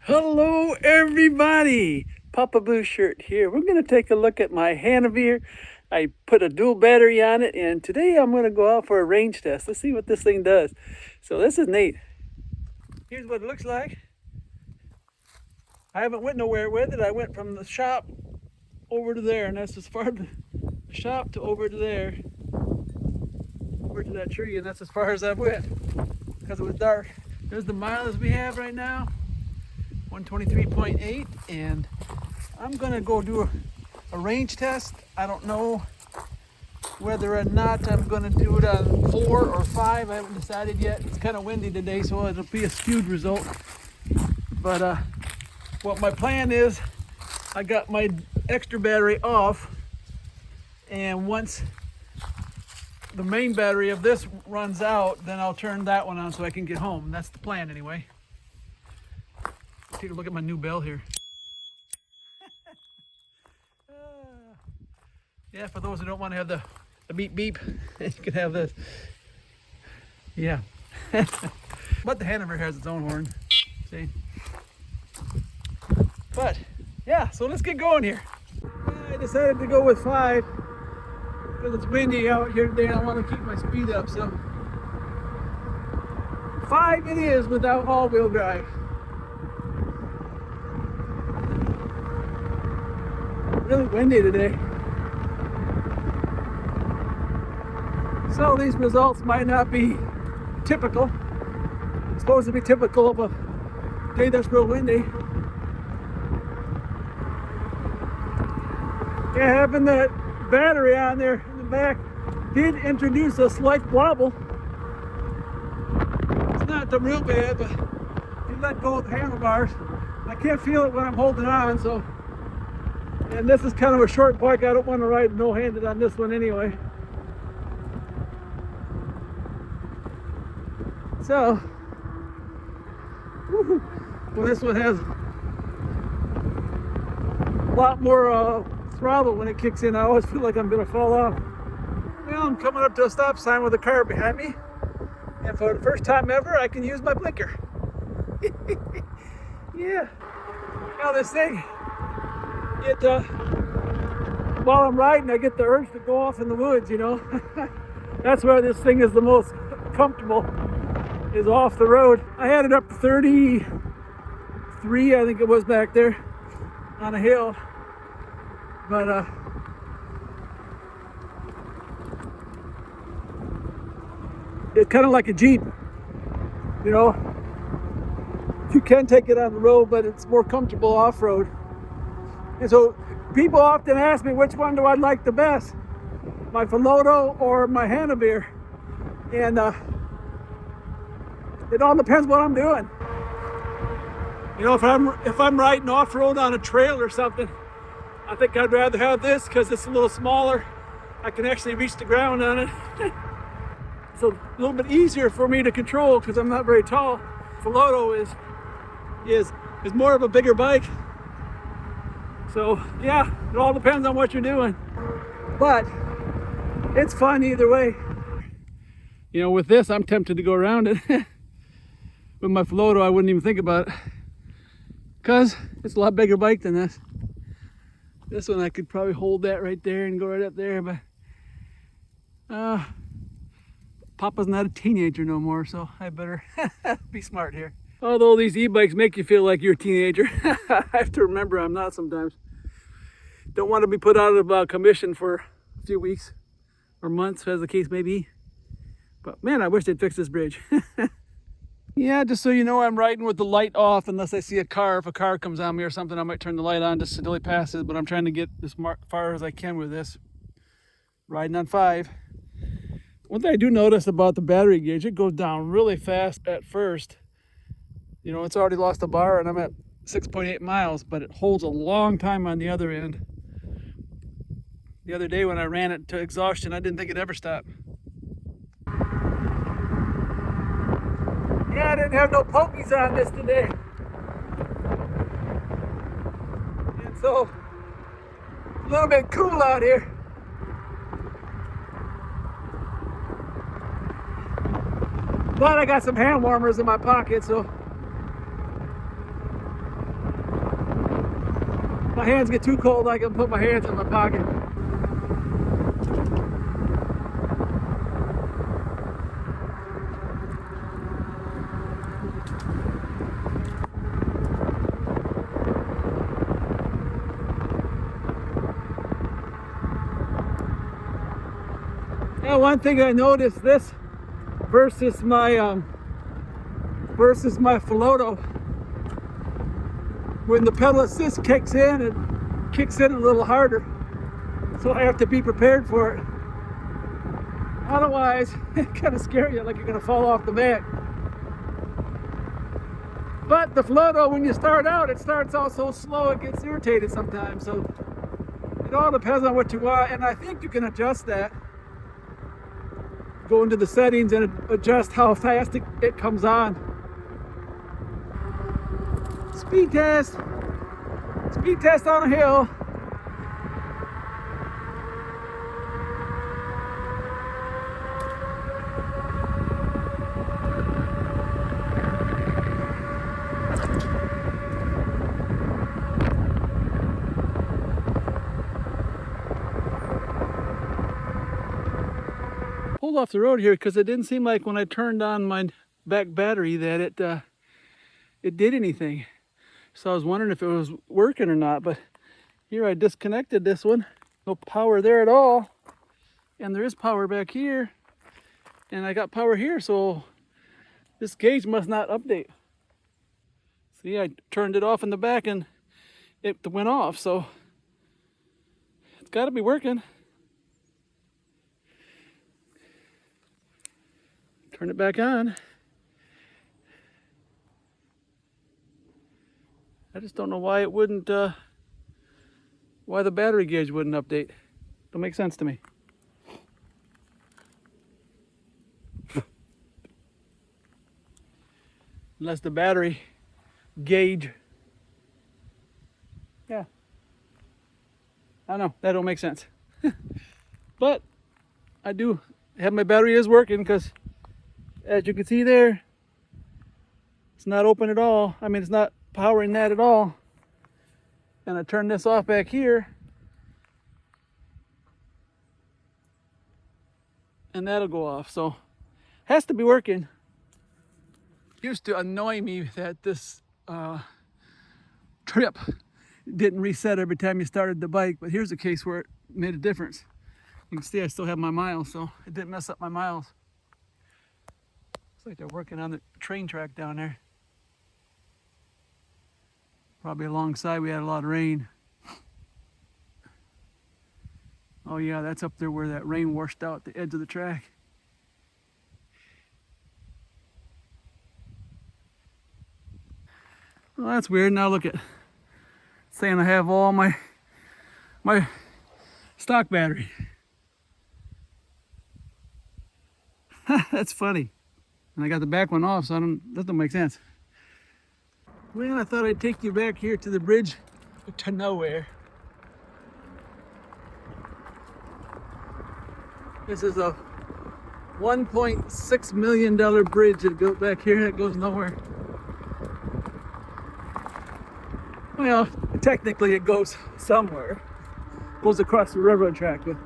Hello everybody, Papa Blue Shirt here. We're going to take a look at my Hanevear. I put a dual battery on it, and today I'm going to go out for a range test. Let's see what this thing does. So this is neat. Here's what it looks like. I haven't went nowhere with it. I went from the shop over to there, and that's as far as the shop to over to there, over to that tree, and that's as far as I went because it was dark. There's the mileage we have right now. 123.8, and I'm gonna go do a range test. I don't know whether or not I'm gonna do it on 4 or 5. I haven't decided yet. It's kind of windy today, so it'll be a skewed result. But what my plan is, I got my extra battery off, and once the main battery of this runs out, then I'll turn that one on so I can get home. That's the plan anyway. Take a look at my new bell here. Yeah, for those who don't want to have the beep beep, you can have this. Yeah. But the Hanevear has its own horn. See? But yeah, so let's get going here. I decided to go with 5 because it's windy out here today and I want to keep my speed up. So 5 it is without all-wheel drive. Really windy today. So these results might not be typical. It's supposed to be typical of a day that's real windy. Yeah, having that battery on there in the back did introduce a slight wobble. It's not real bad, but you let go of the handlebars. I can't feel it when I'm holding on, so. And this is kind of a short bike. I don't want to ride no-handed on this one anyway. So, well, this one has a lot more throttle when it kicks in. I always feel like I'm going to fall off. Well, I'm coming up to a stop sign with a car behind me. And for the first time ever, I can use my blinker. Yeah. Now this thing, while I'm riding, I get the urge to go off in the woods, you know. That's where this thing is the most comfortable, is off the road. I had it up to 33, I think it was back there, on a hill. But it's kind of like a Jeep, you know. You can take it on the road, but it's more comfortable off-road. And so people often ask me which one do I like the best, my Philodo or my Hanevear, and it all depends what I'm doing. You know, if I'm riding off-road on a trail or something, I think I'd rather have this because it's a little smaller. I can actually reach the ground on it. It's a little bit easier for me to control because I'm not very tall. Philodo is more of a bigger bike. So yeah, it all depends on what you're doing, but it's fun either way. You know, with this, I'm tempted to go around it. With my Philodo, I wouldn't even think about it because it's a lot bigger bike than this. This one, I could probably hold that right there and go right up there, but Papa's not a teenager no more, so I better be smart here. Although these e-bikes make you feel like you're a teenager, I have to remember I'm not sometimes. Don't want to be put out of commission for a few weeks or months, as the case may be. But man, I wish they'd fix this bridge. Yeah, just so you know, I'm riding with the light off unless I see a car. If a car comes on me or something, I might turn the light on just until it passes, but I'm trying to get as far as I can with this. Riding on 5. One thing I do notice about the battery gauge, it goes down really fast at first. You know, it's already lost a bar and I'm at 6.8 miles, but it holds a long time on the other end. The other day when I ran it to exhaustion, I didn't think it'd ever stop. Yeah, I didn't have no pokies on this today. And so, a little bit cool out here. But I got some hand warmers in my pocket, so my hands get too cold, I can put my hands in my pocket. Yeah, one thing I noticed, this versus my Philodo, when the pedal assist kicks in, it kicks in a little harder, so I have to be prepared for it. Otherwise, it kind of scares you, like you're going to fall off the back. But the Philodo, when you start out, it starts out so slow it gets irritated sometimes. So it all depends on what you want, and I think you can adjust that. Go into the settings and adjust how fast it comes on. Speed test on a hill. Pulled off the road here because it didn't seem like when I turned on my back battery that it did anything. So I was wondering if it was working or not, but here I disconnected this one. No power there at all. And there is power back here. And I got power here, so this gauge must not update. See, I turned it off in the back and it went off, so it's got to be working. Turn it back on. I just don't know why it wouldn't, why the battery gauge wouldn't update. Don't make sense to me. Unless the battery gauge, yeah. I don't know, that don't make sense. But I do have, my battery is working, because as you can see there, it's not open at all. I mean, it's not powering that at all. And I turn this off back here, and that'll go off. So has to be working. It used to annoy me that this trip didn't reset every time you started the bike, but here's a case where it made a difference. You can see I still have my miles, so it didn't mess up my miles. Looks like they're working on the train track down there. Probably alongside, we had a lot of rain. Oh yeah, that's up there where that rain washed out the edge of the track. Well, that's weird. Now look at, saying I have all my stock battery. That's funny. And I got the back one off, so that doesn't make sense. Well, I thought I'd take you back here to the bridge to nowhere. This is a $1.6 million bridge that goes back here, that goes nowhere. Well, technically it goes somewhere. It goes across the railroad track, but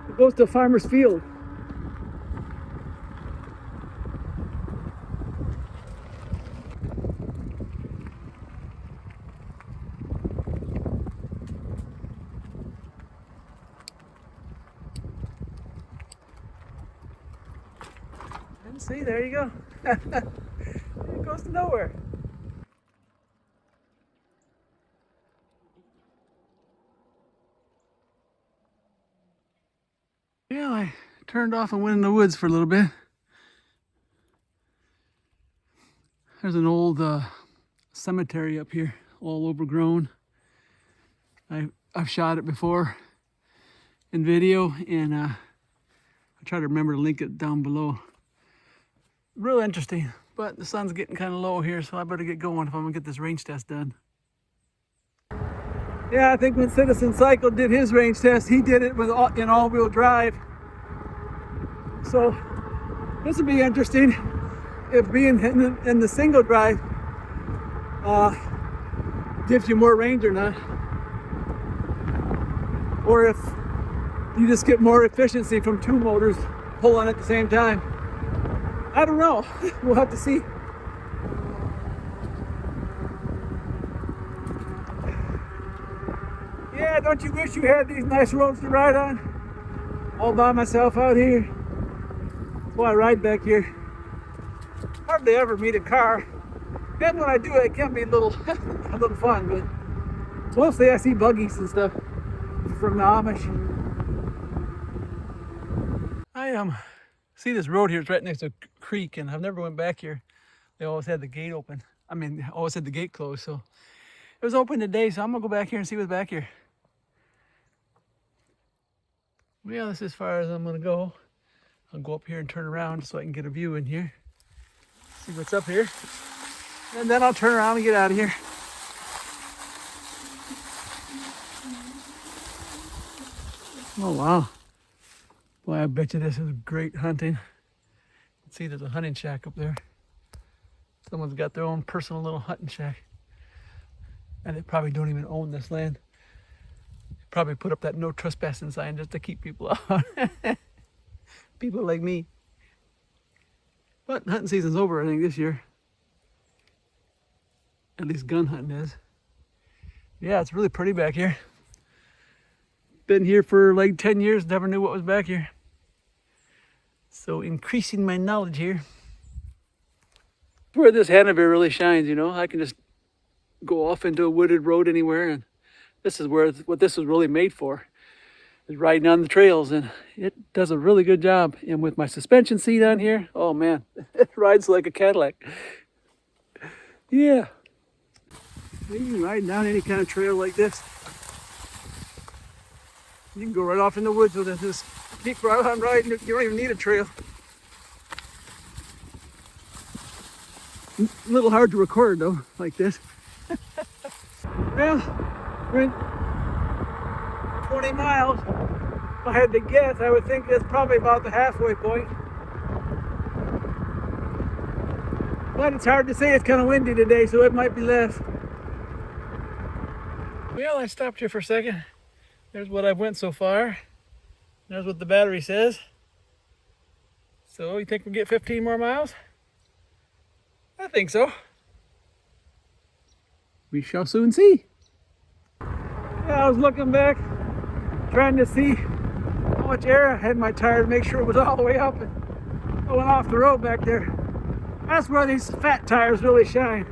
it goes to a farmer's field. And see, there you go. It goes to nowhere. Yeah, I turned off and went in the woods for a little bit. There's an old cemetery up here, all overgrown. I've shot it before in video, and I try to remember to link it down below. Real interesting, but the sun's getting kind of low here, so I better get going if I'm gonna get this range test done. Yeah, I think when Citizen Cycle did his range test, he did it in all-wheel drive. So this will be interesting if being in the single drive gives you more range or not. or if you just get more efficiency from two motors pulling at the same time. I don't know. We'll have to see. Yeah, don't you wish you had these nice roads to ride on? All by myself out here. That's why I ride back here. Hardly ever meet a car. And when I do, it can be a little fun, but mostly I see buggies and stuff from the Amish. I see this road here. It's right next to a creek, and I've never went back here. They always had the gate open. I mean, they always had the gate closed, so it was open today. So I'm gonna go back here and see what's back here. Yeah, this is as far as I'm gonna go. I'll go up here and turn around so I can get a view in here. See what's up here. And then I'll turn around and get out of here. Oh, wow. Boy, I bet you this is great hunting. See, there's a hunting shack up there. Someone's got their own personal little hunting shack. And they probably don't even own this land. Probably put up that no trespassing sign just to keep people out. People like me. But hunting season's over, I think, this year. At least gun hunting is. Yeah, it's really pretty back here. Been here for like 10 years, never knew what was back here. So increasing my knowledge here. Where this Hanevear really shines, you know. I can just go off into a wooded road anywhere, and this is what this was really made for. Is riding on the trails, and it does a really good job. And with my suspension seat on here, oh man, it rides like a Cadillac. Yeah. You can ride down any kind of trail like this. You can go right off in the woods with it. Just keep right on riding. You don't even need a trail. A little hard to record though, like this. Well, we're in 20 miles. If I had to guess, I would think that's probably about the halfway point. But it's hard to say. It's kind of windy today, so it might be less. Well, I stopped here for a second. There's what I've went so far. There's what the battery says. So you think we'll get 15 more miles? I think so. We shall soon see. Yeah, I was looking back, trying to see how much air I had in my tire to make sure it was all the way up, and I went off the road back there. That's where these fat tires really shine.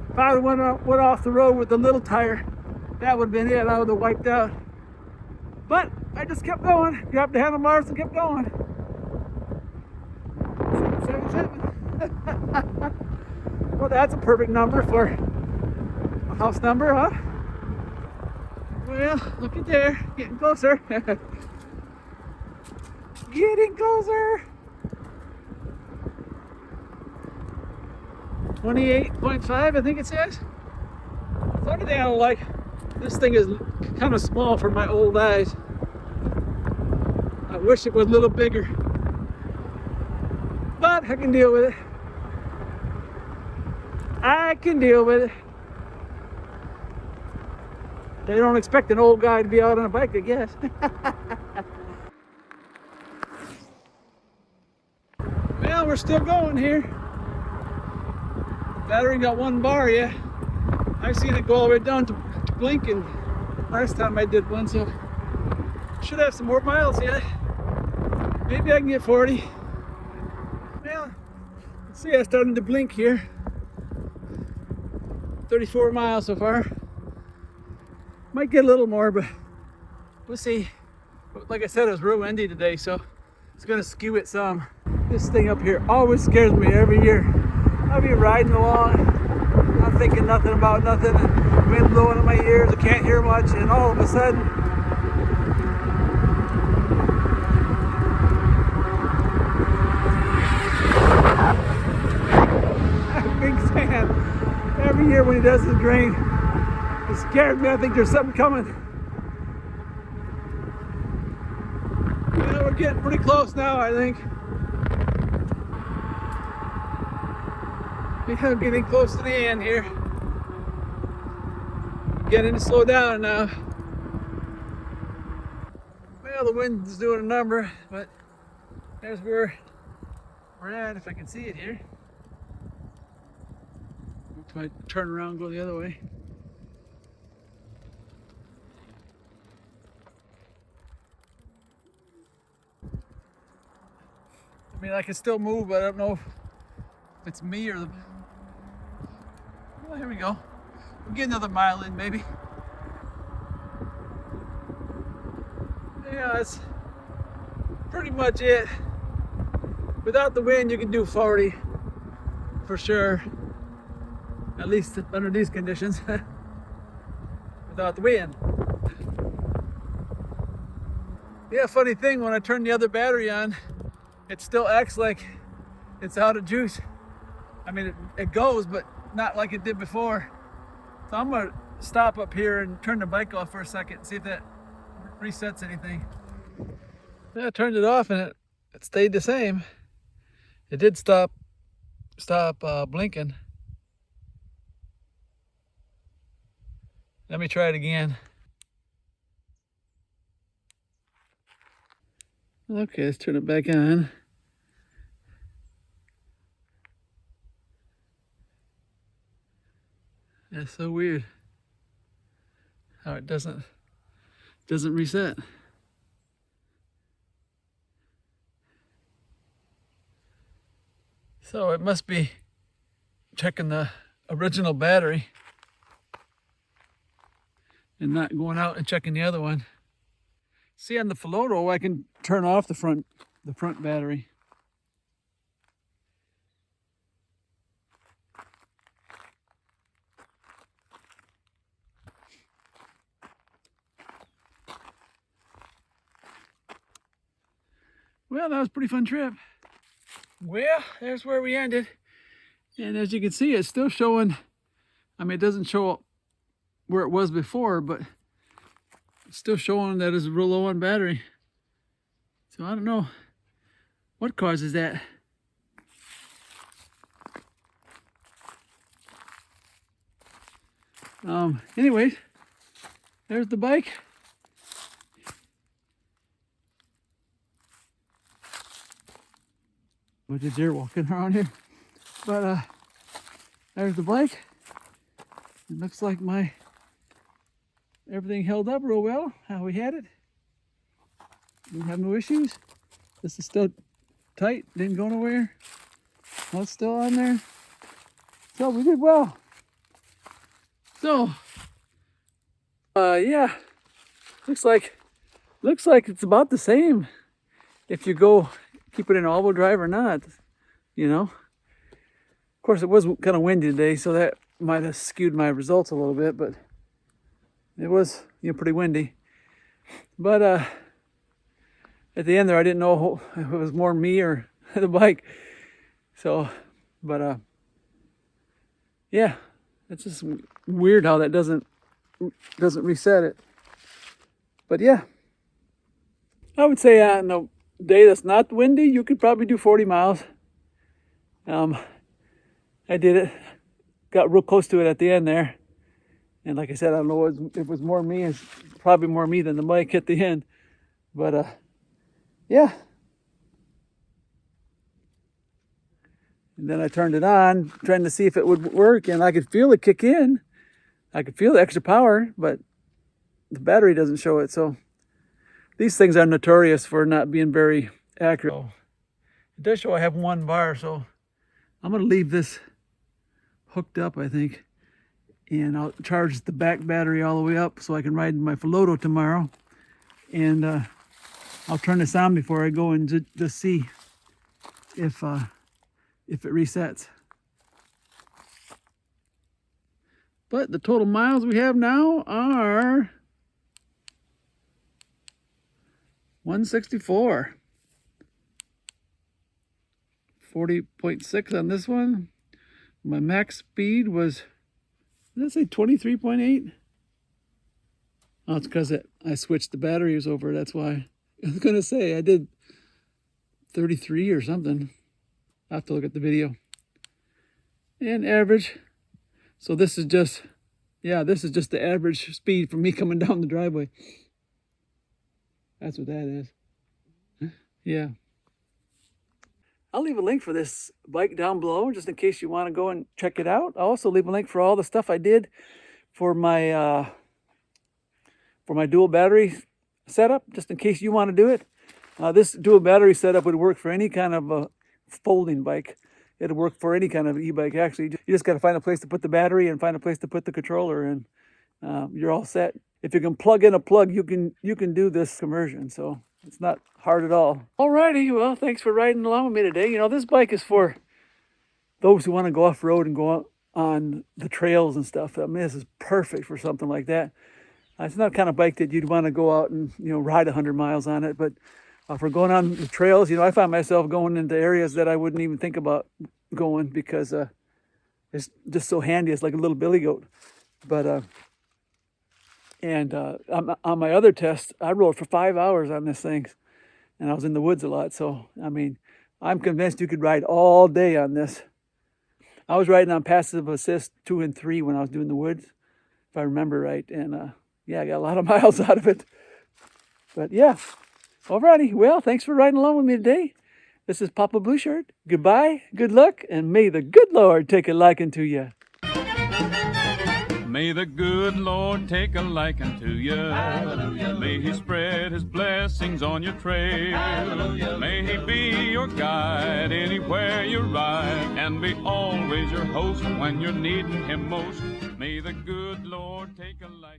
If I went off the road with the little tire, that would have been it. I would have wiped out. But I just kept going, grabbed the handlebars and kept going. 777. Well, that's a perfect number for a house number, huh? Well, look at there, getting closer. Getting closer. 28.5, I think it says. The only thing I don't like, this thing is kind of small for my old eyes. I wish it was a little bigger. But I can deal with it. I can deal with it. They don't expect an old guy to be out on a bike, I guess. Well, we're still going here. Battery got one bar yet. I've seen it go all the way down to blinking last time I did one, so should have some more miles yet. Maybe I can get 40. Well, let's see, I'm starting to blink here. 34 miles so far. Might get a little more, but we'll see. But like I said, it was real windy today, so it's gonna skew it some. This thing up here always scares me every year. I'll be riding along, I'm thinking nothing about nothing, and wind blowing in my ears, I can't hear much, and all of a sudden, I'm a big fan. Every year when he does his grain, it scared me. I think there's something coming. Well, we're getting pretty close now, I think. Yeah, I'm getting close to the end here. Getting to slow down now. Well, the wind's doing a number, but there's where we're at, if I can see it here. If I turn around and go the other way. I mean, I can still move, but I don't know if it's me or the... Well, here we go. We'll get another mile in, maybe. Yeah, that's pretty much it. Without the wind, you can do 40 for sure. At least under these conditions. Without the wind. Yeah, funny thing, when I turn the other battery on, it still acts like it's out of juice. I mean, it goes, but not like it did before. So I'm gonna stop up here and turn the bike off for a second, see if that resets anything. Yeah, I turned it off and it stayed the same. It did stop blinking. Let me try it again. Okay, let's turn it back on. That's so weird how it doesn't reset. So it must be checking the original battery and not going out and checking the other one. See, on the Philodo, I can turn off the front battery. Well, that was a pretty fun trip. Well, there's where we ended. And as you can see, it's still showing, I mean, it doesn't show where it was before, but it's still showing that it's real low on battery. So I don't know what causes that. Anyways, there's the bike. Bunch of deer walking around here. But there's the bike. It looks like everything held up real well, how we had it. Didn't have no issues. This is still tight, didn't go nowhere. Well, it's still on there. So we did well. So yeah, looks like it's about the same if you go keep it in all-wheel drive or not, you know. Of course, it was kind of windy today, so that might have skewed my results a little bit, but it was, you know, pretty windy. But at the end there, I didn't know if it was more me or the bike. So, but yeah, it's just weird how that doesn't reset it. But yeah, I would say on a day that's not windy, you could probably do 40 miles. I did it, got real close to it at the end there. And like I said, I don't know if it was more me. It's probably more me than the bike at the end. But yeah. And then I turned it on, trying to see if it would work, and I could feel it kick in. I could feel the extra power, but the battery doesn't show it. So these things are notorious for not being very accurate. So it does show I have 1 bar, so I'm going to leave this hooked up, I think. And I'll charge the back battery all the way up so I can ride my Philodo tomorrow. And I'll turn this on before I go and just see if it resets. But the total miles we have now are 164. 40.6 on this one. My max speed was, did I say 23.8? Oh, it's because I switched the batteries over, that's why. I was gonna say I did 33 or something. I have to look at the video. And average. So this is just, yeah, this is just the average speed for me coming down the driveway. That's what that is. Yeah. I'll leave a link for this bike down below just in case you want to go and check it out. I'll also leave a link for all the stuff I did for my dual battery setup, just in case you want to do it. This dual battery setup would work for any kind of a folding bike. It'll work for any kind of e-bike. Actually, you just got to find a place to put the battery and find a place to put the controller, and you're all set. If you can plug in a plug, you can do this conversion. So it's not hard at all. Alrighty, well, thanks for riding along with me today. You know, this bike is for those who want to go off road and go on the trails and stuff. I mean, this is perfect for something like that. It's not the kind of bike that you'd want to go out and, you know, ride 100 miles on it. But for going on the trails, you know, I find myself going into areas that I wouldn't even think about going because it's just so handy. It's like a little billy goat. But on my other test, I rode for 5 hours on this thing, and I was in the woods a lot. So, I mean, I'm convinced you could ride all day on this. I was riding on passive assist 2 and 3 when I was doing the woods, if I remember right. And yeah, I got a lot of miles out of it. But yeah, alrighty. Well, thanks for riding along with me today. This is Papa Blue Shirt. Goodbye, good luck, and may the good Lord take a liking to you. May the good Lord take a liking to you. Hallelujah. May he spread his blessings on your trail. Hallelujah. May he be your guide anywhere you ride, and be always your host when you're needing him most. May the good Lord take a liking.